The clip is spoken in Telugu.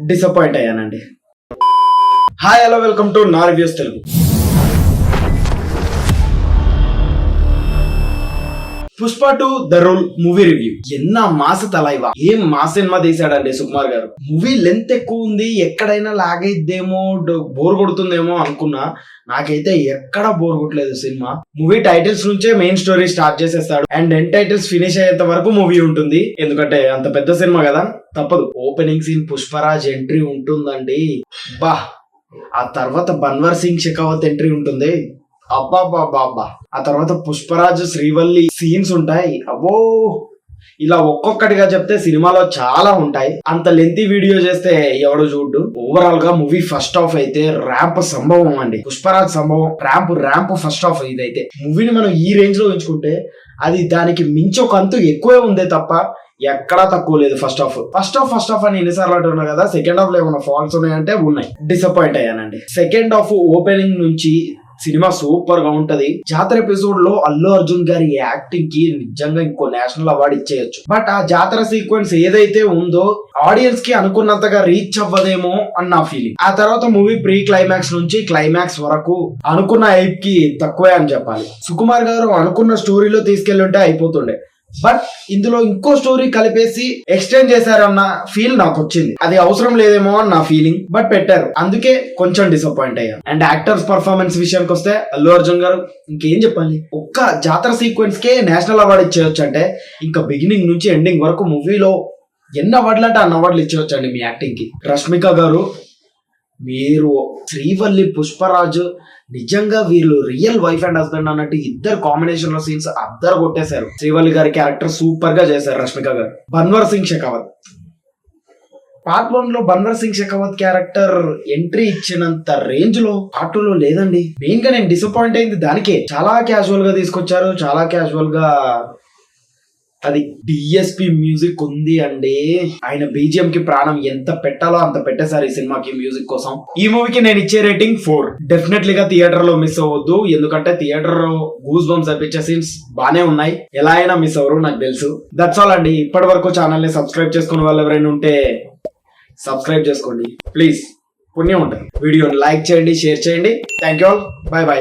డిసప్పాయింట్ అయ్యానండి. హాయ్ హలో వెల్కమ్ టు నా reviews Telugu. Pushpa 2 the rule movie review. ఎన్న మాస తలైవా, ఏం మాస సినిమా తీసాడండి సుకుమార్ గారు. మూవీ లెంత్ ఎక్కువ ఉంది, ఎక్కడైనా లాగైద్దేమో బోర్ కొడుతుందేమో అనుకున్నా. నాకైతే ఎక్కడ బోర్ కొట్టలేదు సినిమా. మూవీ టైటిల్స్ నుంచే మెయిన్ స్టోరీ స్టార్ట్ చేసేస్తాడు అండ్ ఎండ్ టైటిల్స్ ఫినిష్ అయ్యేంత వరకు మూవీ ఉంటుంది. ఎందుకంటే అంత పెద్ద సినిమా కదా, తప్పదు. ఓపెనింగ్ సీన్ పుష్పరాజ్ ఎంట్రీ ఉంటుందండి, బా. ఆ తర్వాత బన్వర్ సింగ్ షెకావత్ ఎంట్రీ ఉంటుంది, అబ్బా. ఆ తర్వాత పుష్పరాజ్ శ్రీవల్లి సీన్స్ ఉంటాయి, అబ్బో. ఇలా ఒక్కొక్కటిగా చెప్తే సినిమాలో చాలా ఉంటాయి. అంత లెంతీ వీడియో చేస్తే ఎవడు చూడ్డు. ఓవరాల్ గా మూవీ ఫస్ట్ హాఫ్ అయితే ర్యాంప్ సంభవం అండి. పుష్పరాజ్ సంభవం, ర్యాంప్ ఫస్ట్ హాఫ్. ఇదైతే మూవీని మనం ఈ రేంజ్ లో ఉంచుకుంటే అది దానికి మించి ఒక అంతు ఎక్కువే ఉందే తప్ప ఎక్కడా తక్కువ లేదు. ఫస్ట్ హాఫ్ అని ఎన్నిసార్లు అంటున్నా కదా. సెకండ్ హాఫ్ లో ఏమైనా ఫాల్ట్స్ ఉన్నాయంటే ఉన్నాయి. డిసప్పాయింట్ అయ్యానండి. సెకండ్ హాఫ్ ఓపెనింగ్ నుంచి సినిమా సూపర్ గా ఉంటది. జాతర ఎపిసోడ్ లో అల్లు అర్జున్ గారి యాక్టింగ్ కి నిజంగా ఇంకో నేషనల్ అవార్డు ఇచ్చేయచ్చు. బట్ ఆ జాతర సీక్వెన్స్ ఏదైతే ఉందో ఆడియన్స్ కి అనుకున్నంతగా రీచ్ అవ్వదేమో అని నా ఫీలింగ్. ఆ తర్వాత మూవీ ప్రీ క్లైమాక్స్ నుంచి క్లైమాక్స్ వరకు అనుకున్న హైప్ కి తక్కువే అని చెప్పాలి. సుకుమార్ గారు అనుకున్న స్టోరీలో తీసుకెళ్లుంటే అయిపోతుండే. బట్ ఇందులో ఇంకో స్టోరీ కలిపేసి ఎక్స్టెండ్ చేశారన్న ఫీల్ నాకు వచ్చింది. అది అవసరం లేదేమో అని నా ఫీలింగ్, బట్ పెట్టారు. అందుకే కొంచెం డిసప్పాయింట్ అయ్యాను. అండ్ యాక్టర్స్ పర్ఫార్మెన్స్ విషయానికి వస్తే అల్లు అర్జున్ గారు ఇంకేం చెప్పాలి. ఒక్క జాతర సీక్వెన్స్ కే నేషనల్ అవార్డు ఇచ్చేయచ్చు అంటే ఇంకా బిగినింగ్ నుంచి ఎండింగ్ వరకు మూవీలో ఎన్ని అవార్డులు అంటే అన్ని అవార్డులు ఇచ్చేయచ్చు అండి మీ యాక్టింగ్ కి. రష్మిక గారు, మీరు శ్రీవల్లి, పుష్పరాజు నిజంగా వీళ్ళు రియల్ వైఫ్ అండ్ హస్బెండ్ అన్నట్టు ఇద్దరు కాంబినేషన్ లో సీన్స్ అద్దరు కొట్టేశారు. శ్రీవల్లి గారి క్యారెక్టర్ సూపర్ గా చేశారు రష్మిక గారు. బన్వర్ సింగ్ షెకావత్ పార్ట్ 1 లో బన్వర్ సింగ్ షెకావత్ క్యారెక్టర్ ఎంట్రీ ఇచ్చినంత రేంజ్ లో పార్ట్ 2 లో లేదండి. మెయిన్ గా నేను డిసప్పాయింట్ అయింది దానికే. చాలా క్యాజువల్ గా తీసుకొచ్చారు, చాలా క్యాజువల్ గా. అది డిఎస్పి మ్యూజిక్ ఉంది అండి. ఆయన బీజిఎం కి ప్రాణం ఎంత పెట్టాలో అంత పెట్టేశారు ఈ సినిమాకి మ్యూజిక్ కోసం. ఈ మూవీకి నేను ఇచ్చే రేటింగ్ 4. డెఫినెట్లీగా థియేటర్ లో మిస్ అవ్వద్దు. ఎందుకంటే థియేటర్ లో గూస్ బంప్స్ అనిపించే సీన్స్ బానే ఉన్నాయి. ఎలా అయినా మిస్ అవ్వరు, నాకు తెలుసు. దట్స్ ఆల్ అండి. ఇప్పటి వరకు ఛానల్ ని సబ్స్క్రైబ్ చేసుకునే వాళ్ళు ఎవరైనా ఉంటే సబ్స్క్రైబ్ చేసుకోండి ప్లీజ్, పుణ్యం ఉంటుంది. వీడియోని లైక్ చేయండి, షేర్ చేయండి. Thank you all, by.